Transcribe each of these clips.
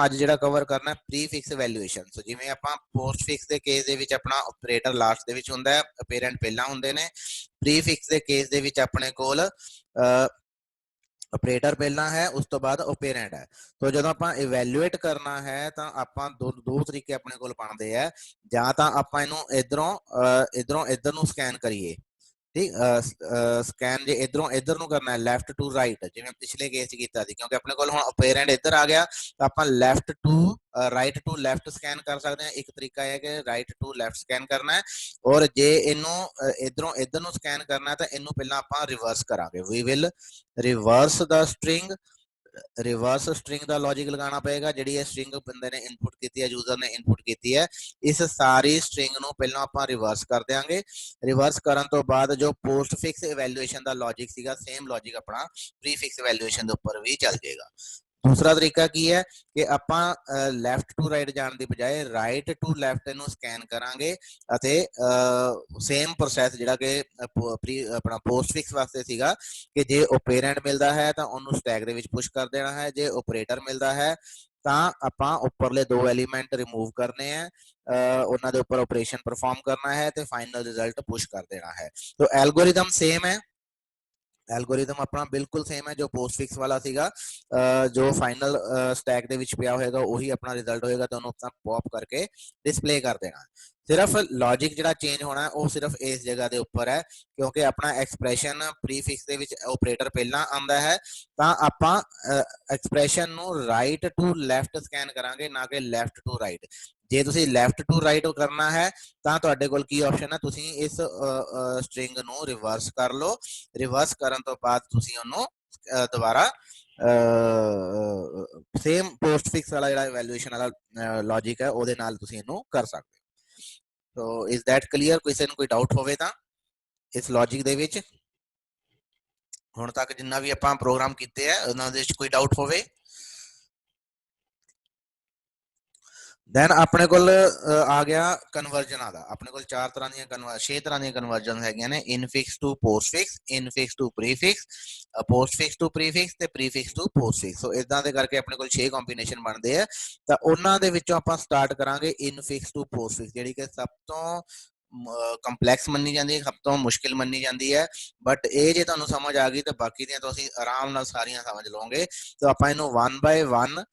ਅੱਜ ਜਿਹੜਾ ਕਵਰ ਕਰਨਾ ਪ੍ਰੀਫਿਕਸ ਵੈਲਿਊਏਸ਼ਨ। ਸੋ ਜਿਵੇਂ ਆਪਾਂ ਪੋਸਟਫਿਕਸ ਦੇ ਕੇਸ ਦੇ ਵਿੱਚ ਆਪਣਾ ਆਪਰੇਟਰ ਲਾਸਟ ਦੇ ਵਿੱਚ ਹੁੰਦਾ ਹੈ, ਅਪੇਰੈਂਟ ਪਹਿਲਾਂ ਹੁੰਦੇ ਨੇ। ਪ੍ਰੀਫਿਕਸ ਦੇ ਕੇਸ ਦੇ ਵਿੱਚ ਆਪਣੇ ਕੋਲ ਆਪਰੇਟਰ ਪਹਿਲਾਂ ਹੈ, ਉਸ ਤੋਂ ਬਾਅਦ ਓਪੇਰੈਂਟ ਹੈ। तो ਜਦੋਂ ਆਪਾਂ ਇਵੈਲੂਏਟ ਕਰਨਾ ਹੈ ਤਾਂ ਆਪਾਂ ਦੋ ਤਰੀਕੇ ਆਪਣੇ ਕੋਲ ਬਣਦੇ ਆ। ਜਾਂ ਤਾਂ ਆਪਾਂ ਇਹਨੂੰ ਇਧਰੋਂ ਇੱਧਰ ਨੂੰ ਸਕੈਨ ਕਰੀਏ, ठीक ਸਕੈਨ ਜੇ ਇਧਰੋਂ ਇੱਧਰ ਨੂੰ ਕਰਨਾ ਹੈ, ਲੈਫਟ ਟੂ ਰਾਈਟ, ਜਿਵੇਂ ਪਿਛਲੇ ਕੇਸ 'ਚ ਕੀਤਾ ਸੀ। ਕਿਉਂਕਿ ਆਪਣੇ ਕੋਲ ਹੁਣ ਓਪੇਰੈਂਟ ਇੱਧਰ ਆ ਗਿਆ ਤਾਂ ਆਪਾਂ left to right to left scan ਕਰ ਸਕਦੇ ਹਾਂ। ਇੱਕ ਤਰੀਕਾ ਹੈ ਕਿ ਰਾਈਟ ਟੂ ਲੈਫਟ ਸਕੈਨ ਕਰਨਾ ਹੈ, ਔਰ ਜੇ ਇਹਨੂੰ ਇੱਧਰੋਂ ਇੱਧਰ ਨੂੰ ਸਕੈਨ ਕਰਨਾ ਹੈ ਤਾਂ ਇਹਨੂੰ ਪਹਿਲਾਂ ਆਪਾਂ ਰਿਵਰਸ ਕਰਾਂਗੇ। We will reverse the string, reverse string ਦਾ ਲੌਜਿਕ ਲਗਾਉਣਾ ਪਏਗਾ। ਜਿਹੜੀ ਇਹ ਸਟ੍ਰਿੰਗ ਬੰਦੇ ਨੇ ਇਨਪੁਟ ਕੀਤੀ ਹੈ, ਯੂਜ਼ਰ ਨੇ ਇਨਪੁਟ ਕੀਤੀ ਹੈ, ਇਸ ਸਾਰੀ ਸਟ੍ਰਿੰਗ ਨੂੰ ਪਹਿਲਾਂ ਆਪਾਂ ਰਿਵਰਸ ਕਰ ਦਿਆਂਗੇ। ਰਿਵਰਸ ਕਰਨ ਤੋਂ ਬਾਅਦ ਜੋ ਪੋਸਟ ਫਿਕਸ ਇਵੈਲੂਏਸ਼ਨ ਦਾ ਲੌਜਿਕ ਸੀਗਾ, ਸੇਮ ਲੌਜਿਕ ਆਪਣਾ ਪ੍ਰੀਫਿਕਸ ਇਵੈਲੂਏਸ਼ਨ ਦੇ ਉੱਪਰ ਵੀ ਚੱਲ ਜਾਏਗਾ। दूसरा तरीका की है कि ਆਪਾਂ ਲੈਫਟ ਟੂ ਰਾਈਟ ਜਾਣ ਦੀ ਬਜਾਏ ਰਾਈਟ ਟੂ ਲੈਫਟ ਇਹਨੂੰ ਸਕੈਨ ਕਰਾਂਗੇ ਅਤੇ ਸੇਮ ਪ੍ਰੋਸੈਸ ਜਿਹੜਾ ਕਿ ਆਪਣਾ ਪੋਸਟ ਫਿਕਸ ਵਾਸਤੇ ਸੀਗਾ ਕਿ ਜੇ ਓਪੇਰੈਂਟ ਮਿਲਦਾ ਹੈ ਤਾਂ ਉਹਨੂੰ ਸਟੈਕ ਦੇ ਵਿੱਚ ਪੁਸ਼ ਕਰ ਦੇਣਾ ਹੈ, ਜੇ ਓਪਰੇਟਰ ਮਿਲਦਾ ਹੈ ਤਾਂ ਆਪਾਂ ਉੱਪਰਲੇ ਦੋ ਐਲੀਮੈਂਟ ਰਿਮੂਵ ਕਰਨੇ ਆ, ਉਹਨਾਂ ਦੇ ਉੱਪਰ ਆਪਰੇਸ਼ਨ ਪਰਫਾਰਮ ਕਰਨਾ ਹੈ ਤੇ ਫਾਈਨਲ ਰਿਜ਼ਲਟ ਪੁਸ਼ ਕਰ ਦੇਣਾ ਹੈ। तो एल्गोरिदम सेम है, एल्गोरिदम अपना बिल्कुल सेम है जो पोस्ट फिक्स वाला सीगा। जो फाइनल स्टैक ਦੇ ਵਿੱਚ ਪਿਆ ਹੋਏਗਾ ਉਹੀ ਆਪਣਾ ਰਿਜ਼ਲਟ ਹੋਏਗਾ ਤਾਂ ਉਹਨੂੰ ਆਪਣਾ ਪੌਪ ਕਰਕੇ ਡਿਸਪਲੇ ਕਰ ਦੇਣਾ। ਸਿਰਫ ਲੌਜਿਕ ਜਿਹੜਾ ਚੇਂਜ ਹੋਣਾ ਉਹ ਸਿਰਫ ਇਸ ਜਗ੍ਹਾ ਦੇ ਉੱਪਰ ਹੈ, ਕਿਉਂਕਿ ਆਪਣਾ ਐਕਸਪ੍ਰੈਸ਼ਨ ਪ੍ਰੀਫਿਕਸ ਦੇ ਵਿੱਚ ਆਪਰੇਟਰ ਪਹਿਲਾਂ ਆਉਂਦਾ ਹੈ ਤਾਂ ਆਪਾਂ ਐਕਸਪ੍ਰੈਸ਼ਨ ਨੂੰ ਰਾਈਟ ਟੂ ਲੈਫਟ ਸਕੈਨ ਕਰਾਂਗੇ, ਨਾ ਕਿ ਲੈਫਟ ਟੂ ਰਾਈਟ। ਜੇ ਤੁਸੀਂ ਲੈਫਟ ਟੂ ਰਾਈਟ ਕਰਨਾ ਹੈ ਤਾਂ ਤੁਹਾਡੇ ਕੋਲ ਕੀ ਆਪਸ਼ਨ ਹੈ, ਤੁਸੀਂ ਇਸ ਸਟ੍ਰਿੰਗ ਨੂੰ ਰਿਵਰਸ ਕਰ ਲਓ। ਰਿਵਰਸ ਕਰਨ ਤੋਂ ਬਾਅਦ ਤੁਸੀਂ ਉਹਨੂੰ ਦੁਬਾਰਾ ਸੇਮ ਪੋਸਟ ਫਿਕਸ ਵਾਲਾ ਜਿਹੜਾ ਇਵੈਲੂਏਸ਼ਨ ਵਾਲਾ ਲੌਜਿਕ ਹੈ ਉਹਦੇ ਨਾਲ ਤੁਸੀਂ ਇਹਨੂੰ ਕਰ ਸਕਦੇ ਹੋ। ਸੋ ਇਜ਼ ਦੈਟ ਕਲੀਅਰ? ਕਿਸੇ ਨੂੰ ਕੋਈ ਡਾਊਟ ਹੋਵੇ ਤਾਂ ਇਸ ਲੌਜਿਕ ਦੇ ਵਿੱਚ, ਹੁਣ ਤੱਕ ਜਿੰਨਾ ਵੀ ਆਪਾਂ ਪ੍ਰੋਗਰਾਮ ਕੀਤੇ ਆ ਉਹਨਾਂ ਦੇ ਵਿੱਚ ਕੋਈ ਡਾਊਟ ਹੋਵੇ? ਦੈਨ ਆਪਣੇ ਕੋਲ ਆ ਗਿਆ ਕਨਵਰਜਨਾਂ ਦਾ। ਆਪਣੇ ਕੋਲ 6 ਤਰ੍ਹਾਂ ਦੀਆਂ ਕਨਵਰਜਨ ਹੈਗੀਆਂ ਨੇ, infix to postfix, infix to prefix, postfix to prefix ਤੇ prefix to postfix. So ਇਦਾਂ ਦੇ ਕਰਕੇ ਆਪਣੇ ਕੋਲ 6 ਕੰਬੀਨੇਸ਼ਨ ਬਣਦੇ ਆ। ਤਾਂ ਉਹਨਾਂ ਦੇ ਵਿੱਚੋਂ ਆਪਾਂ ਸਟਾਰਟ ਕਰਾਂਗੇ ਇਨਫਿਕਸ ਟੂ ਪੋਸਟ ਫਿਕਸ, ਜਿਹੜੀ ਕਿ ਸਭ ਤੋਂ ਕੰਪਲੈਕਸ ਮੰਨੀ ਜਾਂਦੀ ਹੈ, ਸਭ ਤੋਂ ਮੁਸ਼ਕਿਲ ਮੰਨੀ ਜਾਂਦੀ ਹੈ। ਬਟ ਇਹ ਜੇ ਤੁਹਾਨੂੰ ਸਮਝ ਆ ਗਈ ਤਾਂ ਬਾਕੀ ਦੀਆਂ ਤੁਸੀਂ ਆਰਾਮ ਨਾਲ ਸਾਰੀਆਂ ਸਮਝ ਲਓਗੇ। ਤਾਂ ਆਪਾਂ ਇਹਨੂੰ 1 ਬਾਏ 1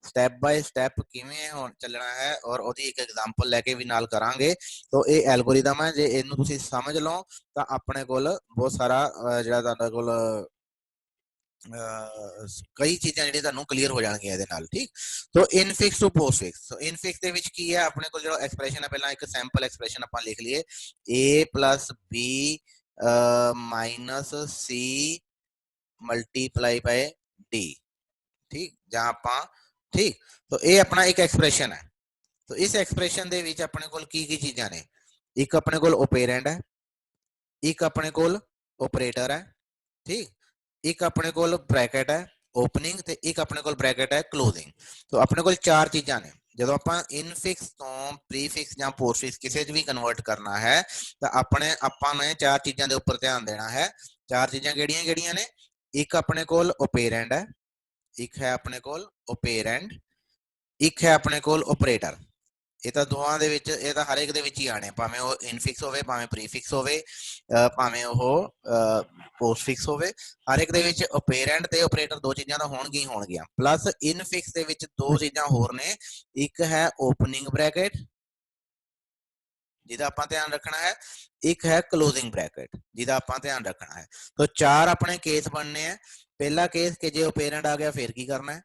ਸਟੈਪ ਬਾਏ ਸਟੈਪ ਕਿਵੇਂ ਹੁਣ ਚੱਲਣਾ ਹੈ ਔਰ ਉਹਦੀ ਇੱਕ ਐਗਜ਼ਾਮਪਲ ਲੈ ਕੇ ਵੀ ਨਾਲ ਕਰਾਂਗੇ। तो ये एल्गोरिदम है, जे ਇਹਨੂੰ ਤੁਸੀਂ ਸਮਝ ਲਓ ਤਾਂ ਆਪਣੇ ਕੋਲ ਬਹੁਤ ਸਾਰਾ ਜਿਹੜਾ ਤੁਹਾਡੇ ਕੋਲ ਕਈ ਚੀਜ਼ਾਂ ਜਿਹੜੀਆਂ ਤੁਹਾਨੂੰ ਕਲੀਅਰ ਹੋ ਜਾਣਗੀਆਂ ਇਹਦੇ ਨਾਲ। ਠੀਕ, तो ਇਨਫਿਕਸ ਟੂ ਪੋਸਟ ਫਿਕਸ। ਸੋ ਇਨਫਿਕਸ ਦੇ ਵਿੱਚ ਕੀ ਹੈ, ਆਪਣੇ ਕੋਲ ਜਿਹੜਾ ਐਕਸਪ੍ਰੈਸ਼ਨ ਹੈ, ਪਹਿਲਾਂ ਇੱਕ ਸੈਂਪਲ ਐਕਸਪ੍ਰੈਸ਼ਨ ਆਪਾਂ ਲਿਖ ਲਈਏ, a plus b minus c multiply by d। ठीक, जहां ਆਪਾਂ ठीक, तो ये अपना एक एक्सप्रेशन है। तो इस एक्सप्रेशन ਦੇ ਵਿੱਚ ਆਪਣੇ ਕੋਲ ਕੀ ਕੀ ਚੀਜ਼ਾਂ ਨੇ, ਇੱਕ ਆਪਣੇ ਕੋਲ ਓਪੇਰੈਂਡ ਹੈ, ਇੱਕ ਆਪਣੇ ਕੋਲ ਆਪਰੇਟਰ ਹੈ, ਠੀਕ, ਇੱਕ ਆਪਣੇ ਕੋਲ ਬ੍ਰੈਕਟ ਹੈ ਓਪਨਿੰਗ ਤੇ ਇੱਕ ਆਪਣੇ ਕੋਲ ਬ੍ਰੈਕਟ ਹੈ ਕਲੋਜ਼ਿੰਗ। तो ਆਪਣੇ ਕੋਲ ਚਾਰ ਚੀਜ਼ਾਂ ਨੇ। ਜਦੋਂ ਆਪਾਂ ਇਨਫਿਕਸ ਤੋਂ ਪ੍ਰੀਫਿਕਸ ਜਾਂ ਪੋਸਟਫਿਕਸ ਕਿਸੇ 'ਚ ਵੀ ਕਨਵਰਟ ਕਰਨਾ ਹੈ ਤਾਂ ਆਪਾਂ ਨੇ ਚਾਰ ਚੀਜ਼ਾਂ ਦੇ ਉੱਪਰ ਧਿਆਨ ਦੇਣਾ ਹੈ। ਚਾਰ ਚੀਜ਼ਾਂ ਕਿਹੜੀਆਂ ਕਿਹੜੀਆਂ ਨੇ? ਇੱਕ ਆਪਣੇ ਕੋਲ ਓਪੇਰੈਂਡ ਹੈ, ਇੱਕ ਹੈ ਆਪਣੇ ਕੋਲ ਓਪੇਰੈਂਡ, ਇੱਕ ਹੈ ਆਪਣੇ ਕੋਲ ਆਪਰੇਟਰ। ਇਹ ਤਾਂ ਦੋਵਾਂ ਦੇ ਵਿੱਚ, ਇਹ ਤਾਂ ਹਰ ਇੱਕ ਦੇ ਵਿੱਚ ਹੀ ਆਣੇ, ਭਾਵੇਂ ਉਹ ਇਨਫਿਕਸ ਹੋਵੇ, ਭਾਵੇਂ ਪ੍ਰੀਫਿਕਸ ਹੋਵੇ, ਭਾਵੇਂ ਉਹ ਪੋਸਟਫਿਕਸ ਹੋਵੇ, ਹਰ ਇੱਕ ਦੇ ਵਿੱਚ ਓਪੇਰੈਂਟ ਤੇ ਆਪਰੇਟਰ ਦੋ ਚੀਜ਼ਾਂ ਤਾਂ ਹੋਣਗੀਆਂ ਹੀ ਹੋਣਗੀਆਂ। ਪਲੱਸ ਇਨਫਿਕਸ ਦੇ ਵਿੱਚ ਦੋ ਚੀਜ਼ਾਂ ਹੋਰ ਨੇ, ਇੱਕ ਹੈ ਓਪਨਿੰਗ ਬ੍ਰੈਕਟ ਜਿਹਦਾ ਆਪਾਂ ਧਿਆਨ ਰੱਖਣਾ ਹੈ, ਇੱਕ ਹੈ ਕਲੋਜ਼ਿੰਗ ਬ੍ਰੈਕਟ ਜਿਹਦਾ ਆਪਾਂ ਧਿਆਨ ਰੱਖਣਾ ਹੈ। तो ਚਾਰ ਆਪਣੇ ਕੇਸ ਬਣਨੇ ਆ। ਪਹਿਲਾ ਕੇਸ ਕਿ ਜੇ ਓਪੇਰੈਂਟ ਆ ਗਿਆ ਫਿਰ ਕੀ ਕਰਨਾ ਹੈ,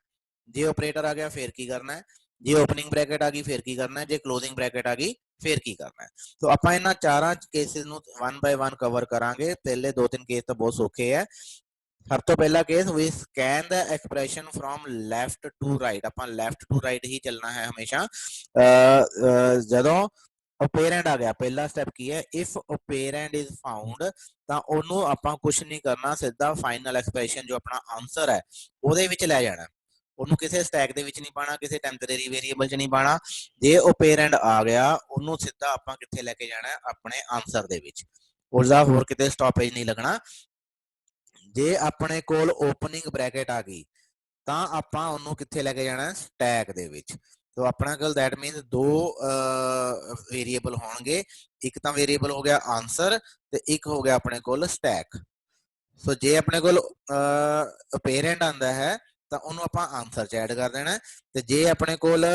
ਜੇ ਆਪਰੇਟਰ ਆ ਗਿਆ ਫਿਰ ਕੀ ਕਰਨਾ ਹੈ, ਜੇ ਓਪਨਿੰਗ ਬ੍ਰੈਕਟ ਆ ਗਈ ਫਿਰ ਕੀ ਕਰਨਾ ਹੈ, ਜੇ ਕਲੋਜ਼ਿੰਗ ਬ੍ਰੈਕਟ ਆ ਗਈ ਫਿਰ ਕੀ ਕਰਨਾ ਹੈ। तो ਆਪਾਂ ਇਹਨਾਂ ਚਾਰਾਂ ਕੇਸਿਸ ਨੂੰ 1 ਬਾਏ 1 ਕਵਰ ਕਰਾਂਗੇ। ਪਹਿਲੇ ਦੋ ਤਿੰਨ ਕੇਸ ਤਾਂ ਬਹੁਤ ਸੌਖੇ ਹੈ। ਸਭ ਤੋਂ ਪਹਿਲਾ case, we scan the expression from left to right. ਆਪਾਂ ਲੈਫਟ ਟੂ ਰਾਈਟ ਹੀ ਚੱਲਣਾ ਹੈ ਹਮੇਸ਼ਾ। ਜਦੋਂ ਓਪੇਰੈਂਟ ਆ ਗਿਆ, ਪਹਿਲਾ ਸਟੈਪ ਕੀ ਹੈ, ਇਫ ਓਪੇਰੈਂਟ ਇਜ਼ ਫਾਊਂਡ, ਤਾਂ ਉਹਨੂੰ ਆਪਾਂ ਕੁਝ ਨਹੀਂ ਕਰਨਾ, ਸਿੱਧਾ ਫਾਈਨਲ ਐਕਸਪ੍ਰੈਸ਼ਨ ਜੋ ਆਪਣਾ ਆਨਸਰ ਹੈ ਉਹਦੇ ਵਿੱਚ ਲੈ ਜਾਣਾ। ਉਹਨੂੰ ਕਿਸੇ ਸਟੈਕ ਦੇ ਵਿੱਚ ਨਹੀਂ ਪਾਣਾ, ਕਿਸੇ ਟੈਂਪਰੇਰੀ ਵੇਰੀਏਬਲ 'ਚ ਨਹੀਂ ਪਾਣਾ। ਜੇ ਓਪੇਰੈਂਟ ਆ ਗਿਆ ਉਹਨੂੰ ਸਿੱਧਾ ਆਪਾਂ ਕਿੱਥੇ ਲੈ ਕੇ ਜਾਣਾ, ਆਪਣੇ ਆਨਸਰ ਦੇ ਵਿੱਚ। ਉਸਦਾ ਹੋਰ ਕਿਤੇ ਸਟਾਪੇਜ ਨਹੀਂ ਲੱਗਣਾ। ਜੇ ਆਪਣੇ ਕੋਲ ਓਪਨਿੰਗ ਬ੍ਰੈਕਟ ਆ ਗਈ ਤਾਂ ਆਪਾਂ ਉਹਨੂੰ ਕਿੱਥੇ ਲੈ ਕੇ ਜਾਣਾ, ਸਟੈਕ ਦੇ ਵਿੱਚ। ਸੋ ਆਪਣਾ ਕੋਲ ਦੈਟ ਮੀਨਸ ਦੋ ਵੇਰੀਏਬਲ ਹੋਣਗੇ, ਇੱਕ ਤਾਂ ਵੇਰੀਏਬਲ ਹੋ ਗਿਆ ਆਨਸਰ ਤੇ ਇੱਕ ਹੋ ਗਿਆ ਆਪਣੇ ਕੋਲ ਸਟੈਕ। ਸੋ ਜੇ ਆਪਣੇ ਕੋਲ ਪੇਰੈਂਟ ਆਂਦਾ ਹੈ ਤਾਂ ਉਹਨੂੰ ਆਪਾਂ ਆਨਸਰ ਚ ਐਡ ਕਰ ਦੇਣਾ, ਤੇ ਜੇ ਆਪਣੇ ਕੋਲ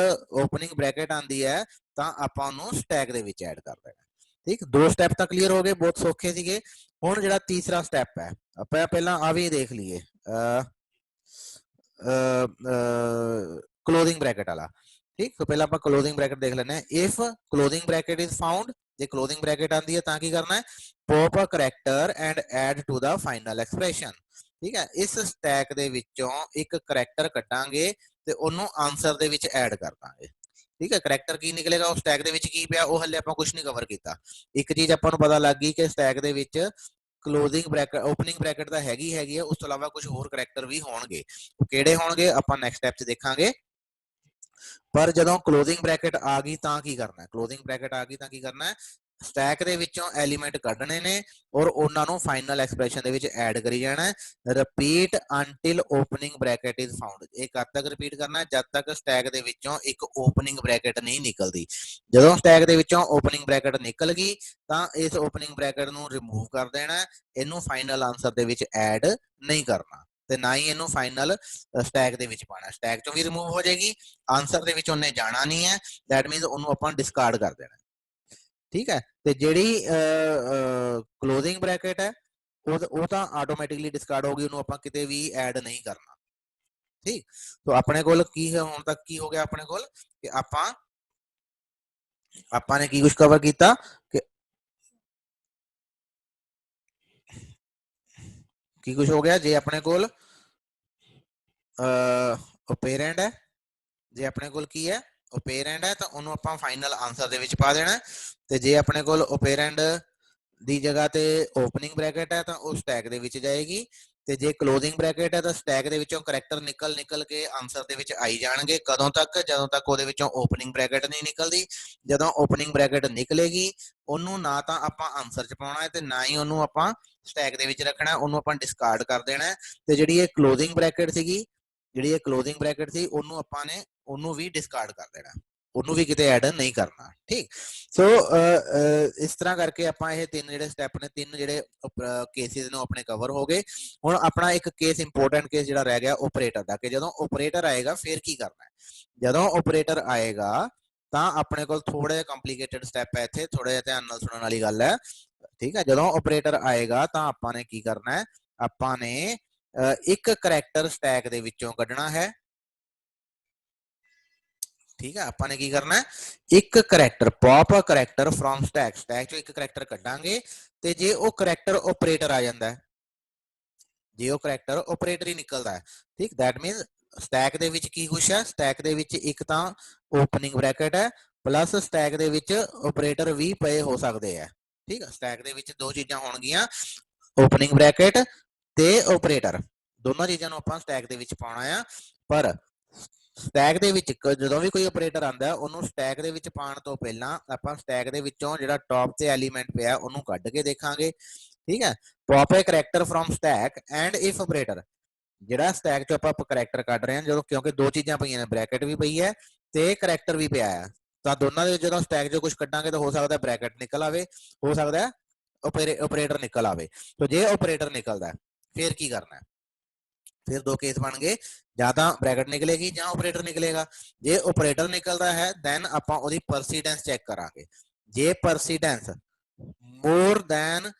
ਓਪਨਿੰਗ ਬ੍ਰੈਕਟ ਆਂਦੀ ਹੈ ਤਾਂ ਆਪਾਂ ਉਹਨੂੰ ਸਟੈਕ ਦੇ ਵਿੱਚ ਐਡ ਕਰ ਦੇਣਾ। ਠੀਕ, ਦੋ ਸਟੈਪ ਤਾਂ ਕਲੀਅਰ ਹੋ ਗਏ, ਬਹੁਤ ਸੌਖੇ ਸੀਗੇ। ਹੁਣ ਜਿਹੜਾ ਤੀਸਰਾ ਸਟੈਪ ਹੈ, ਆਪਾਂ ਪਹਿਲਾਂ ਆ ਵੀ ਦੇਖ ਲਈਏ क्लोजिंग ब्रैकेट वाला। ठीक, तो पहले आप क्लोजिंग ब्रैकेट देख लेने। If closing bracket is found, जे क्लोजिंग ब्रैकेट आती है ताकि करना है pop a character and add to the final expression. ठीक है, इस स्टैक दे विचों एक करैक्टर कटांगे ते ओनू आंसर दे विच ऐड कर दांगे। ठीक है, करैक्टर की निकलेगा, उस स्टैक दे विच की पिया वो हले आपां कुछ नहीं कवर कीता। एक चीज आपां नूं पता लग गई कि स्टैक दे विच क्लोजिंग ब्रैकेट ओपनिंग ब्रैकेट ਤਾਂ ਹੈਗੀ ਹੈ, ਉਸ ਤੋਂ ਇਲਾਵਾ ਕੁਝ ਹੋਰ ਕਰੈਕਟਰ ਵੀ ਹੋਣਗੇ। ਉਹ ਕਿਹੜੇ ਹੋਣਗੇ ਆਪਾਂ ਨੈਕਸਟ ਸਟੈਪ 'ਚ ਦੇਖਾਂਗੇ। ਪਰ ਜਦੋਂ ਕਲੋਜ਼ਿੰਗ ਬ੍ਰੈਕਟ ਆ ਗਈ ਤਾਂ ਕੀ ਕਰਨਾ ਹੈ, ਕਲੋਜ਼ਿੰਗ ਬ੍ਰੈਕਟ ਆ ਗਈ ਤਾਂ ਕੀ ਕਰਨਾ ਹੈ, ਸਟੈਕ ਦੇ ਵਿੱਚੋਂ ਐਲੀਮੈਂਟ ਕੱਢਣੇ ਨੇ ਔਰ ਉਹਨਾਂ ਨੂੰ ਫਾਈਨਲ ਐਕਸਪ੍ਰੈਸ਼ਨ ਦੇ ਵਿੱਚ ਐਡ ਕਰੀ ਜਾਣਾ ਹੈ। Repeat until opening bracket is found, ਇਹ ਕਦ ਤੱਕ ਰਿਪੀਟ ਕਰਨਾ ਹੈ, ਜਦ ਤੱਕ ਸਟੈਕ ਦੇ ਵਿੱਚੋਂ ਇੱਕ ਓਪਨਿੰਗ ਬ੍ਰੈਕਟ ਨਹੀਂ ਨਿਕਲਦੀ। ਜਦੋਂ ਸਟੈਕ ਦੇ ਵਿੱਚੋਂ ਓਪਨਿੰਗ ਬ੍ਰੈਕਟ ਨਿਕਲ ਗਈ ਤਾਂ ਇਸ ਓਪਨਿੰਗ ਬ੍ਰੈਕਟ ਨੂੰ ਰਿਮੂਵ ਕਰ ਦੇਣਾ, ਇਹਨੂੰ ਫਾਈਨਲ ਆਨਸਰ ਦੇ ਵਿੱਚ ਐਡ ਨਹੀਂ ਕਰਨਾ ਤੇ ਨਾ ਹੀ ਇਹਨੂੰ ਫਾਈਨਲ ਸਟੈਕ ਦੇ ਵਿੱਚ ਪਾਣਾ। ਸਟੈਕ ਚੋਂ ਵੀ ਰਿਮੂਵ ਹੋ ਜਾਏਗੀ, ਆਨਸਰ ਦੇ ਵਿੱਚ ਉਹਨੇ ਜਾਣਾ ਨਹੀਂ ਹੈ, ਦੈਟ ਮੀਨਸ ਉਹਨੂੰ ਆਪਾਂ ਡਿਸਕਾਰਡ ਕਰ ਦੇਣਾ। ठीक है, तो ਜਿਹੜੀ क्लोजिंग ब्रैकेट है ਉਹ ਤਾਂ ਆਟੋਮੈਟਿਕਲੀ ਡਿਸਕਾਰਡ ਹੋ ਗਈ, ਉਹਨੂੰ ਆਪਾਂ ਕਿਤੇ ਵੀ ਐਡ ਨਹੀਂ ਕਰਨਾ। ਠੀਕ, तो ਆਪਣੇ ਕੋਲ ਕੀ ਹੈ ਹੁਣ ਤੱਕ, ਕੀ ਹੋ ਗਿਆ ਆਪਣੇ ਕੋਲ ਕਿ ਆਪਾਂ ਨੇ ਕੀ ਕੁਝ ਕਵਰ ਕੀਤਾ ਕਿ ਕੀ ਕੁਝ ਹੋ ਗਿਆ। ਜੇ ਆਪਣੇ ਕੋਲ ਓਪੇਰੈਂਡ ਹੈ, ਜੇ ਆਪਣੇ ਕੋਲ ਕੀ ਹੈ ਓਪੇਰੈਂਡ ਹੈ ਤਾਂ ਉਹਨੂੰ ਆਪਾਂ ਫਾਈਨਲ ਆਨਸਰ ਦੇ ਵਿੱਚ ਪਾ ਦੇਣਾ, ਤੇ ਜੇ ਆਪਣੇ ਕੋਲ ਓਪੇਰੈਂਡ ਦੀ ਜਗ੍ਹਾ ਤੇ ਓਪਨਿੰਗ ਬ੍ਰੈਕਟ ਹੈ ਤਾਂ ਉਹ ਸਟੈਕ ਦੇ ਵਿੱਚ ਜਾਏਗੀ, ਤੇ ਜੇ ਕਲੋਜ਼ਿੰਗ ਬ੍ਰੈਕਟ ਹੈ ਤਾਂ ਸਟੈਕ ਦੇ ਵਿੱਚੋਂ ਕਰੈਕਟਰ ਨਿਕਲ ਕੇ ਆਨਸਰ ਦੇ ਵਿੱਚ ਆਈ ਜਾਣਗੇ। ਕਦੋਂ ਤੱਕ, ਜਦੋਂ ਤੱਕ ਉਹਦੇ ਵਿੱਚੋਂ ਓਪਨਿੰਗ ਬ੍ਰੈਕਟ ਨਹੀਂ ਨਿਕਲਦੀ। ਜਦੋਂ ਓਪਨਿੰਗ ਬ੍ਰੈਕਟ ਨਿਕਲੇਗੀ ਉਹਨੂੰ ਨਾ ਤਾਂ ਆਪਾਂ ਆਨਸਰ ਚ ਪਾਉਣਾ ਹੈ ਤੇ ਨਾ ਹੀ ਉਹਨੂੰ ਆਪਾਂ ਸਟੈਕ ਦੇ ਵਿੱਚ ਰੱਖਣਾ, ਉਹਨੂੰ ਆਪਾਂ ਡਿਸਕਾਰਡ ਕਰ ਦੇਣਾ। ਤੇ ਜਿਹੜੀ ਇਹ ਕਲੋਜ਼ਿੰਗ ਬ੍ਰੈਕਟ ਸੀਗੀ, ਜਿਹੜੀ ਇਹ ਕਲੋਜ਼ਿੰਗ ਬ੍ਰੈਕਟ ਸੀ ਉਹਨੂੰ ਆਪਾਂ ਨੇ ਉਹਨੂੰ ਵੀ ਡਿਸਕਾਰਡ ਕਰ ਦੇਣਾ, ਉਹਨੂੰ ਵੀ ਕਿਤੇ ਐਡ ਨਹੀਂ ਕਰਨਾ। ਠੀਕ, ਸੋ ਇਸ ਤਰ੍ਹਾਂ ਕਰਕੇ ਆਪਾਂ ਇਹ ਤਿੰਨ ਜਿਹੜੇ ਸਟੈਪ ਨੇ, ਤਿੰਨ ਜਿਹੜੇ ਕੇਸਿਸ ਨੂੰ ਆਪਣੇ ਕਵਰ ਹੋ ਗਏ। ਹੁਣ ਆਪਣਾ ਇੱਕ ਕੇਸ ਇੰਪੋਰਟੈਂਟ ਕੇਸ ਜਿਹੜਾ ਰਹਿ ਗਿਆ ਓਪਰੇਟਰ ਦਾ, ਕਿ ਜਦੋਂ ਓਪਰੇਟਰ ਆਏਗਾ ਫਿਰ ਕੀ ਕਰਨਾ ਹੈ। ਜਦੋਂ ਓਪਰੇਟਰ ਆਏਗਾ ਤਾਂ ਆਪਣੇ ਕੋਲ ਥੋੜਾ ਜਿਹਾ ਕੰਪਲਿਕੇਟਡ ਸਟੈਪ ਹੈ, ਇੱਥੇ ਥੋੜਾ ਜਿਹਾ ਧਿਆਨ ਨਾਲ ਸੁਣਨ ਵਾਲੀ ਗੱਲ ਹੈ। ਠੀਕ ਹੈ, ਜਦੋਂ ਓਪਰੇਟਰ ਆਏਗਾ ਤਾਂ ਆਪਾਂ ਨੇ ਕੀ ਕਰਨਾ ਹੈ, ਆਪਾਂ ਨੇ ਇੱਕ ਕਰੈਕਟਰ ਸਟੈਕ ਦੇ ਵਿੱਚੋਂ ਕੱਢਣਾ ਹੈ। ठीक है, ਆਪਾਂ ਨੇ ਕੀ ਕਰਨਾ ਹੈ, ਇੱਕ character pop a character from stack, stack ਚੋਂ ਇੱਕ ਕਰੈਕਟਰ ਕੱਢਾਂਗੇ ਤੇ ਜੇ ਉਹ ਕਰੈਕਟਰ ਆਪਰੇਟਰ ਆ ਜਾਂਦਾ ਹੈ, ਜੇ ਉਹ ਕਰੈਕਟਰ ਆਪਰੇਟਰ ਹੀ ਨਿਕਲਦਾ ਹੈ, ਠੀਕ, ਦੈਟ ਮੀਨਸ ਸਟੈਕ ਦੇ ਵਿੱਚ ਕੀ ਕੁਛ ਹੈ, ਸਟੈਕ ਦੇ ਵਿੱਚ ਇੱਕ ਤਾਂ ਓਪਨਿੰਗ ਬ੍ਰੈਕਟ ਹੈ ਪਲੱਸ ਸਟੈਕ ਦੇ ਵਿੱਚ ਆਪਰੇਟਰ ਵੀ ਪਏ ਹੋ ਸਕਦੇ ਆ। ਠੀਕ ਹੈ, ਸਟੈਕ ਦੇ ਵਿੱਚ ਦੋ ਚੀਜ਼ਾਂ ਹੋਣਗੀਆਂ, ਓਪਨਿੰਗ ਬ੍ਰੈਕਟ ਤੇ ਆਪਰੇਟਰ, ਦੋਨਾਂ ਚੀਜ਼ਾਂ ਨੂੰ ਆਪਾਂ ਸਟੈਕ ਦੇ ਵਿੱਚ ਪਾਉਣਾ ਆ। ਪਰ ਸਟੈਕ ਦੇ ਵਿੱਚ ਜਦੋਂ ਵੀ ਕੋਈ ਆਪਰੇਟਰ ਆਂਦਾ ਉਹਨੂੰ ਸਟੈਕ ਦੇ ਵਿੱਚ ਪਾਉਣ ਤੋਂ ਪਹਿਲਾਂ ਆਪਾਂ ਸਟੈਕ ਦੇ ਵਿੱਚੋਂ ਜਿਹੜਾ ਟੌਪ ਤੇ ਐਲੀਮੈਂਟ ਪਿਆ ਉਹਨੂੰ ਕੱਢ ਕੇ ਦੇਖਾਂਗੇ। ਠੀਕ ਹੈ, pop a character from stack and if operator, ਜਿਹੜਾ ਸਟੈਕ ਚੋਂ ਆਪਾਂ ਕਰੈਕਟਰ ਕੱਢ ਰਹੇ ਹਾਂ, ਜਦੋਂ ਕਿਉਂਕਿ ਦੋ ਚੀਜ਼ਾਂ ਪਈਆਂ ਨੇ, ਬ੍ਰੈਕਟ ਵੀ ਪਈ ਹੈ ਤੇ ਕਰੈਕਟਰ ਵੀ ਪਿਆ ਹੈ, ਤਾਂ ਦੋਨਾਂ ਦੇ ਜਦੋਂ ਸਟੈਕ ਚੋਂ ਕੁਝ ਕੱਢਾਂਗੇ ਤਾਂ ਹੋ ਸਕਦਾ ਬ੍ਰੈਕਟ ਨਿਕਲ ਆਵੇ, ਹੋ ਸਕਦਾ ਆਪਰੇਟਰ ਨਿਕਲ ਆਵੇ। तो ਜੇ ਆਪਰੇਟਰ ਨਿਕਲਦਾ ਫਿਰ ਕੀ ਕਰਨਾ ਹੈ, फिर दो केस बन गए, ਜਾਂ ਤਾਂ ਬ੍ਰੈਕਟ ਨਿਕਲੇਗੀ ਜਾਂ ਆਪਰੇਟਰ ਨਿਕਲੇਗਾ। ਜੇ ਆਪਰੇਟਰ ਨਿਕਲਦਾ ਹੈ ਦੈਨ ਆਪਾਂ ਉਹਦੀ ਪਰਸੀਡੈਂਸ ਚੈੱਕ ਕਰਾਂਗੇ। ਜੇ ਪਰਸੀਡੈਂਸ ਮੋਰ ਦੈਨ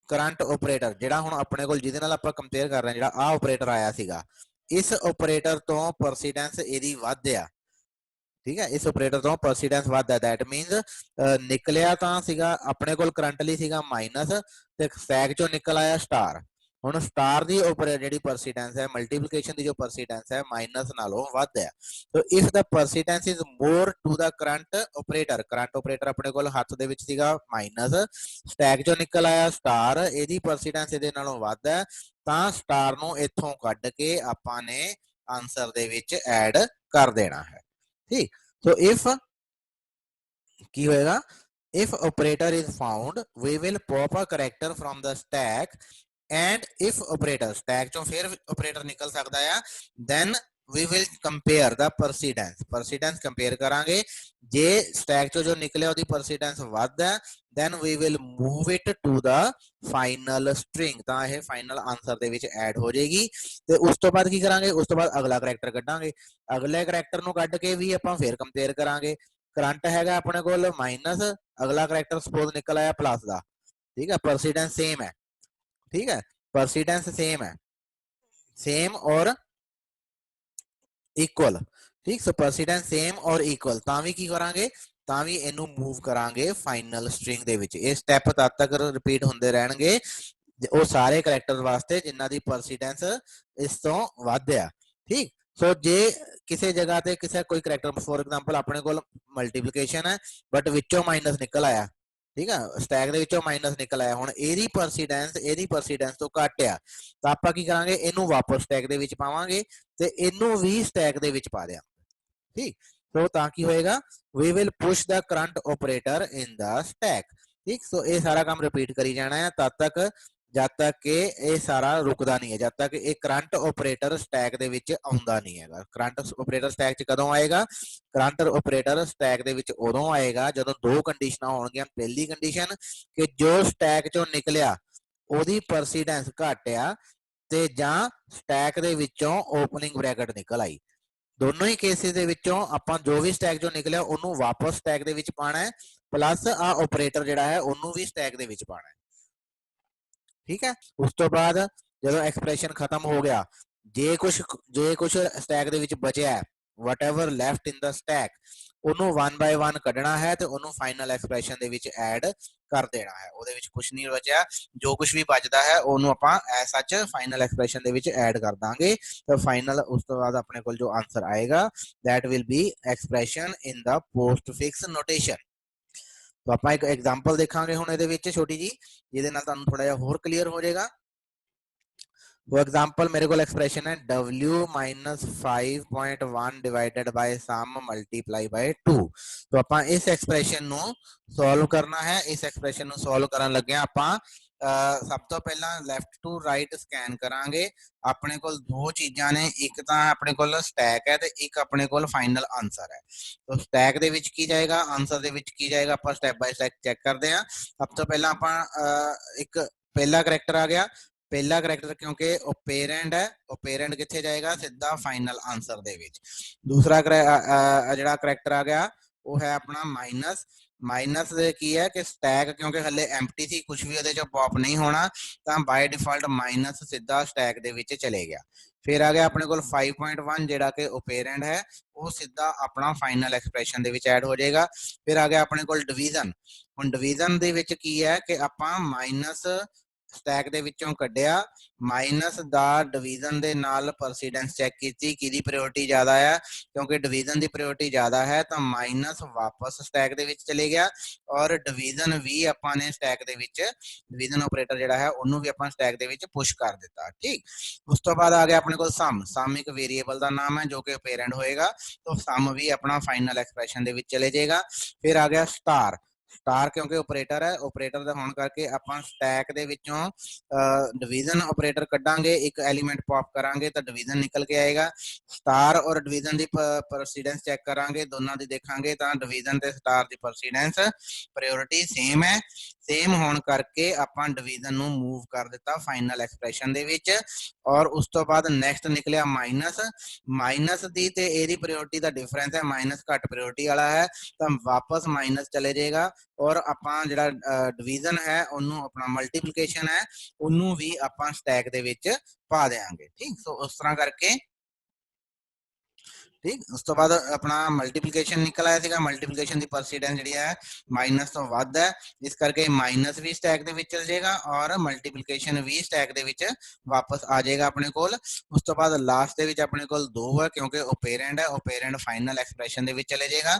ਕਰੰਟ ਆਪਰੇਟਰ, ਜਿਹੜਾ ਹੁਣ ਆਪਣੇ ਕੋਲ ਜਿਹਦੇ ਨਾਲ ਆਪਾਂ ਕੰਪੇਅਰ ਕਰ ਰਹੇ ਹਾਂ, ਜਿਹੜਾ ਆ ਆਪਰੇਟਰ ਆਇਆ ਸੀਗਾ, ਇਸ ਆਪਰੇਟਰ ਤੋਂ ਪਰਸੀਡੈਂਸ ਇਹਦੀ ਵੱਧ ਆ। ਠੀਕ ਹੈ, ਇਸ ਆਪਰੇਟਰ ਤੋਂ ਪਰਸੀਡੈਂਸ ਵੱਧ ਹੈ, ਦੈਟ ਮੀਨਸ ਨਿਕਲਿਆ ਤਾਂ ਸੀਗਾ ਆਪਣੇ ਕੋਲ ਕਰੰਟਲੀ ਸੀਗਾ ਮਾਈਨਸ ਤੇ ਸਟੈਕ ਚੋਂ ਨਿਕਲ ਆਇਆ ਸਟਾਰ। ਹੁਣ ਸਟਾਰ ਦੀ ਜਿਹੜੀ ਪਰਸੀਡੈਂਸ ਹੈ, ਮਲਟੀਪਲੀਕੇਸ਼ਨ ਦੀ ਜੋ ਪਰਸੀਡੈਂਸ ਹੈ ਮਾਈਨਸ ਨਾਲੋਂ ਵੱਧ ਹੈ। So if the precedence is more to the current operator, current operator ਆਪਣੇ ਕੋਲ ਹੱਥ ਦੇ ਵਿੱਚ ਸੀਗਾ ਮਾਈਨਸ, ਸਟੈਕ ਚੋਂ ਨਿਕਲ ਆਇਆ ਸਟਾਰ, ਇਹਦੀ ਪਰਸੀਡੈਂਸ ਇਹਦੇ ਨਾਲੋਂ ਵੱਧ ਹੈ, ਤਾਂ ਸਟਾਰ ਨੂੰ ਇੱਥੋਂ ਕੱਢ ਕੇ ਆਪਾਂ ਨੇ ਆਨਸਰ ਦੇ ਵਿੱਚ ਐਡ ਕਰ ਦੇਣਾ ਹੈ। ठीक, so if की होएगा, if operator is found we will pop a character from the stack and if operator stack चों फिर operator निकल सकता है then we will compare the precedence compare ਕਰਾਂਗੇ ਜੇ stack ਚੋਂ ਜੋ ਨਿਕਲਿਆ ਉਹਦੀ precedence ਵੱਧ ਹੈ then we will move it to the final string ਤਾਂ ਇਹ final answer ਦੇ ਵਿੱਚ ਐਡ ਹੋ ਜਾਏਗੀ ਤੇ ਉਸ ਤੋਂ ਬਾਅਦ ਕੀ ਕਰਾਂਗੇ ਉਸ ਤੋਂ ਬਾਅਦ ਅਗਲਾ ਕਰੈਕਟਰ ਕੱਢਾਂਗੇ ਅਗਲੇ ਕਰੈਕਟਰ ਨੂੰ ਕੱਢ ਕੇ ਵੀ ਆਪਾਂ ਫੇਰ ਕੰਪੇਅਰ ਕਰਾਂਗੇ ਕਰੰਟ ਹੈਗਾ ਆਪਣੇ ਕੋਲ ਮਾਈਨਸ ਅਗਲਾ ਕਰੈਕਟਰ ਸਪੋਜ਼ ਨਿਕਲ ਆਇਆ ਪਲੱਸ ਦਾ ठीक है प्रेसिडेंस सेम है ठीक है प्रेसिडेंस सेम है सेम और इक्वल ठीक सो प्रेसिडेंस सेम और इक्वल ਤਾਂ ਵੀ ਕੀ ਕਰਾਂਗੇ ਤਾਂ ਵੀ ਇਹਨੂੰ ਮੂਵ ਕਰਾਂਗੇ ਫਾਈਨਲ ਸਟ੍ਰਿੰਗ ਦੇ ਵਿੱਚ ਇਹ ਸਟੈਪ ਤਦ ਤੱਕ ਰਿਪੀਟ ਹੁੰਦੇ ਰਹਿਣਗੇ ਉਹ ਸਾਰੇ ਕੈਰੈਕਟਰ ਵਾਸਤੇ ਜਿਨ੍ਹਾਂ ਦੀ ਪ੍ਰੈਸਿਡੈਂਸ ਇਸ ਤੋਂ ਵੱਧ ਆ ਠੀਕ ਸੋ ਜੇ ਕਿਸੇ ਜਗ੍ਹਾ ਤੇ ਕਿਸੇ ਕੋਈ ਕੈਰੈਕਟਰ ਫੋਰ ਐਗਜ਼ਾਮਪਲ ਆਪਣੇ ਕੋਲ ਮਲਟੀਪਲੀਕੇਸ਼ਨ ਹੈ ਬਟ ਵਿੱਚੋਂ ਮਾਈਨਸ ਨਿਕਲ ਆਇਆ ठीक है स्टैक ਦੇ ਵਿੱਚੋਂ ਮਾਈਨਸ ਨਿਕਲ ਆਇਆ ਹੁਣ ਇਹਦੀ ਪ੍ਰੈਸਿਡੈਂਸ ਤੋਂ ਘੱਟ ਆ ਤਾਂ ਆਪਾਂ ਕੀ ਕਰਾਂਗੇ ਇਹਨੂੰ ਵਾਪਸ ਸਟੈਕ ਦੇ ਵਿੱਚ ਪਾਵਾਂਗੇ ਤੇ ਇਹਨੂੰ ਵੀ ਸਟੈਕ ਦੇ ਵਿੱਚ ਪਾ ਦਿਆਂਗੇ ਠੀਕ ਸੋ ਤਾਂ ਕੀ ਹੋਏਗਾ we will push the current operator in the stack ठीक सो ये सारा काम रिपीट करी जाना है तब तक जब तक कि ये सारा रुकदा नहीं है जब तक ये करंट ऑपरेटर स्टैक दे विच आउंदा नहीं हैगा करंट ऑपरेटर स्टैक च कदों आएगा करंट ऑपरेटर स्टैक दे विच उदों आएगा जदों दो कंडीशनां होणगीਆਂ पहली कंडीशन कि जो स्टैक चों निकलिया ओदी प्रेसिडेंस घट आ ते जां स्टैक दे विचों ओपनिंग ब्रैकेट निकल आई दोनों ही केसेस ਦੇ ਵਿੱਚੋਂ ਆਪਾਂ ਜੋ ਵੀ ਸਟੈਕ ਚੋਂ ਨਿਕਲਿਆ ਉਹਨੂੰ ਵਾਪਸ ਸਟੈਕ ਦੇ ਵਿੱਚ ਪਾਣਾ ਹੈ ਪਲੱਸ ਆ ਆਪਰੇਟਰ ਜਿਹੜਾ ਹੈ ਉਹਨੂੰ ਵੀ ਸਟੈਕ ਦੇ ਵਿੱਚ ਪਾਣਾ ਹੈ ठीक है उस तो बाद ਜਦੋਂ ਐਕਸਪ੍ਰੈਸ਼ਨ ਖਤਮ ਹੋ ਗਿਆ ਜੇ ਕੁਝ ਸਟੈਕ ਦੇ ਵਿੱਚ ਬਚਿਆ ਹੈ whatever left in the stack ਉਹਨੂੰ 1 by 1 ਕੱਢਣਾ ਹੈ ਤੇ ਉਹਨੂੰ ਫਾਈਨਲ ਐਕਸਪ੍ਰੈਸ਼ਨ ਦੇ ਵਿੱਚ ਐਡ ਕਰ ਦੇਣਾ ਹੈ ਉਹਦੇ ਵਿੱਚ ਕੁਝ ਨਹੀਂ ਬਚਿਆ ਜੋ ਕੁਝ ਵੀ ਬਚਦਾ ਹੈ ਉਹਨੂੰ ਆਪਾਂ ਐਸ ਸੱਚ ਫਾਈਨਲ ਐਕਸਪ੍ਰੈਸ਼ਨ ਦੇ ਵਿੱਚ ਐਡ ਕਰ ਦਾਂਗੇ ਤਾਂ ਫਾਈਨਲ ਉਸ ਤੋਂ ਬਾਅਦ ਆਪਣੇ ਕੋਲ ਜੋ ਆਨਸਰ ਆਏਗਾ that will be expression in the postfix notation तो ਆਪਾਂ ਇੱਕ ਐਗਜ਼ਾਮਪਲ ਦੇਖਾਂਗੇ ਹੁਣ ਇਹਦੇ ਵਿੱਚ ਛੋਟੀ ਜੀ ਜਿਹਦੇ ਨਾਲ ਤੁਹਾਨੂੰ ਥੋੜਾ ਜਿਹਾ ਹੋਰ ਕਲੀਅਰ ਹੋ ਜਾਏਗਾ फॉर एग्जांपल मेरे को एक्सप्रेशन है w minus 5.1 divided by sum multiply by 2 तो ਆਪਾਂ ਇਸ ਐਕਸਪ੍ਰੈਸ਼ਨ ਨੂੰ ਸੋਲਵ ਕਰਨਾ ਹੈ ਇਸ ਐਕਸਪ੍ਰੈਸ਼ਨ ਨੂੰ ਸੋਲਵ ਕਰਨ ਲੱਗੇ ਆਪਾਂ ਸਭ ਤੋਂ ਪਹਿਲਾਂ ਲੈਫਟ ਟੂ ਰਾਈਟ ਸਕੈਨ ਕਰਾਂਗੇ ਆਪਣੇ ਕੋਲ ਦੋ ਚੀਜ਼ਾਂ ਨੇ ਇੱਕ ਤਾਂ ਆਪਣੇ ਕੋਲ ਸਟੈਕ ਹੈ ਤੇ ਇੱਕ ਆਪਣੇ ਕੋਲ ਫਾਈਨਲ ਆਨਸਰ ਹੈ तो ਸਟੈਕ ਦੇ ਵਿੱਚ ਕੀ ਜਾਏਗਾ ਆਨਸਰ ਦੇ ਵਿੱਚ ਕੀ ਜਾਏਗਾ ਆਪਾਂ ਸਟੈਪ ਬਾਈ ਸਟੈਪ ਚੈੱਕ ਕਰਦੇ ਹਾਂ ਸਭ ਤੋਂ ਪਹਿਲਾਂ ਆਪਾਂ ਇੱਕ ਪਹਿਲਾ ਕਰੈਕਟਰ ਆ ਗਿਆ पहला करैक्टर क्योंकि ओपेरेंड है ओपेरेंड किथे जाएगा सीधा फाइनल आंसर दे विच दूसरा जिहड़ा करैक्टर आ गया वो है अपना माइनस माइनस की है कि स्टैक क्योंकि हले एम्प्टी थी कुछ भी ਉਹਦੇ ਚੋਂ पॉप नहीं होना तो बाय डिफॉल्ट माइनस सीधा स्टैक ਦੇ ਵਿੱਚ चले गया फिर आ गया अपने को 5.1 ਜਿਹੜਾ कि ओपेरेंड है वो सीधा अपना फाइनल एक्सप्रेशन ਦੇ ਵਿੱਚ ऐड हो जाएगा फिर आ गया अपने को डिवीजन ਹੁਣ डिवीजन ਦੇ ਵਿੱਚ ਕੀ ਹੈ ਕਿ ਆਪਾਂ ਮਾਈਨਸ ਸਟੈਕ ਦੇ ਵਿੱਚੋਂ ਕੱਢਿਆ ਮਾਈਨਸ ਦਾ ਡਿਵੀਜ਼ਨ ਦੇ ਨਾਲ ਪ੍ਰੈਸਿਡੈਂਸ ਚੈੱਕ ਕੀਤੀ ਕਿਹਦੀ ਪ੍ਰਾਇੋਰਟੀ ਜ਼ਿਆਦਾ ਹੈ ਕਿਉਂਕਿ ਡਿਵੀਜ਼ਨ ਦੀ ਪ੍ਰਾਇੋਰਟੀ ਜ਼ਿਆਦਾ ਹੈ ਤਾਂ ਮਾਈਨਸ ਵਾਪਸ ਸਟੈਕ ਦੇ ਵਿੱਚ ਚਲੇ ਗਿਆ ਔਰ ਡਿਵੀਜ਼ਨ ਵੀ ਆਪਾਂ ਨੇ ਸਟੈਕ ਦੇ ਵਿੱਚ ਡਿਵੀਜ਼ਨ ਆਪਰੇਟਰ ਜਿਹੜਾ ਹੈ ਉਹਨੂੰ ਵੀ ਆਪਾਂ ਸਟੈਕ ਦੇ ਵਿੱਚ ਪੁਸ਼ ਕਰ ਦਿੱਤਾ ਠੀਕ ਉਸ ਤੋਂ ਬਾਅਦ ਆ ਗਿਆ ਆਪਣੇ ਕੋਲ ਸਮ ਇੱਕ ਵੇਰੀਏਬਲ ਦਾ ਨਾਮ ਹੈ ਜੋ ਕਿ ਪੇਰੈਂਟ ਹੋਏਗਾ ਤਾਂ ਸਮ ਵੀ ਆਪਣਾ ਫਾਈਨਲ ਐਕਸਪ੍ਰੈਸ਼ਨ ਦੇ ਵਿੱਚ ਚਲੇ ਜਾਏਗਾ ਫਿਰ ਆ ਗਿਆ ਸਟਾਰ स्टार क्योंकि ऑपरेटर है ऑपरेटर दा होने करके अपन स्टैक दे विचों डिवीजन ऑपरेटर कड्डांगे एक एलिमेंट पॉप करांगे तो डिवीजन निकल के आएगा स्टार और डिवीजन दी प्रेसिडेंस चेक करांगे दोनों दी देखांगे तो डिवीजन ते स्टार दी प्रेसिडेंस प्रायोरिटी सेम है सेम होने करके अपन डिवीजन नू मूव कर दिता फाइनल एक्सप्रेशन दे विच और उस तो बाद नैक्सट निकलिया माइनस माइनस दी ते एदी प्रायोरिटी दा डिफरेंस है माइनस घट प्रायोरिटी वाला है तो वापस माइनस चले जाएगा और ਆਪਾਂ ਜਿਹੜਾ ਡਿਵੀਜ਼ਨ ਹੈ ਉਹਨੂੰ ਆਪਣਾ ਮਲਟੀਪਲੀਕੇਸ਼ਨ ਹੈ ਉਹਨੂੰ ਵੀ ਆਪਾਂ ਸਟੈਕ ਦੇ ਵਿੱਚ ਪਾ ਦੇਾਂਗੇ ਠੀਕ ਸੋ ਉਸ ਤਰ੍ਹਾਂ ਕਰਕੇ ठीक उस तो बाद अपना मल्टीप्लिकेशन निकल आया सीगा मल्टीप्लिकेशन दी परसेंटेज ਜਿਹੜੀ ਹੈ ਮਾਈਨਸ ਤੋਂ ਵੱਧ ਹੈ ਇਸ ਕਰਕੇ ਮਾਈਨਸ ਵੀ ਸਟੈਕ ਦੇ ਵਿੱਚ ਚਲ ਜਾਏਗਾ ਔਰ ਮਲਟੀਪਲੀਕੇਸ਼ਨ ਵੀ ਸਟੈਕ ਦੇ ਵਿੱਚ ਵਾਪਸ ਆ ਜਾਏਗਾ ਆਪਣੇ ਕੋਲ ਉਸ ਤੋਂ ਬਾਅਦ ਲਾਸਟ ਦੇ ਵਿੱਚ ਆਪਣੇ ਕੋਲ 2 ਹੈ ਕਿਉਂਕਿ ਓਪੇਰੈਂਡ ਹੈ ਓਪੇਰੈਂਡ ਫਾਈਨਲ ਐਕਸਪ੍ਰੈਸ਼ਨ ਦੇ ਵਿੱਚ ਚਲੇ ਜਾਏਗਾ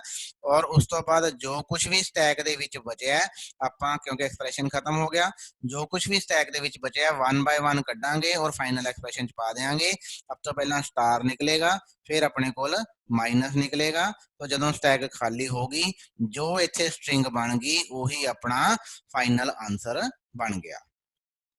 ਔਰ ਉਸ ਤੋਂ ਬਾਅਦ ਜੋ ਕੁਝ ਵੀ ਸਟੈਕ ਦੇ ਵਿੱਚ ਬਚਿਆ ਹੈ ਆਪਾਂ ਕਿਉਂਕਿ ਐਕਸਪ੍ਰੈਸ਼ਨ ਖਤਮ ਹੋ ਗਿਆ ਜੋ ਕੁਝ ਵੀ ਸਟੈਕ ਦੇ ਵਿੱਚ ਬਚਿਆ 1 ਬਾय 1 ਕੱਢਾਂਗੇ ਔਰ ਫਾਈਨਲ ਐਕਸਪ੍ਰੈਸ਼ਨ ਚ ਪਾ ਦੇਾਂਗੇ ਸਭ ਤੋਂ ਪਹਿਲਾਂ ਸਟਾਰ ਨਿਕਲੇਗਾ फिर अपने को माइनस निकलेगा तो जो स्टैक खाली होगी जो इत्थे स्ट्रिंग बन गई वही अपना फाइनल आंसर बन गया।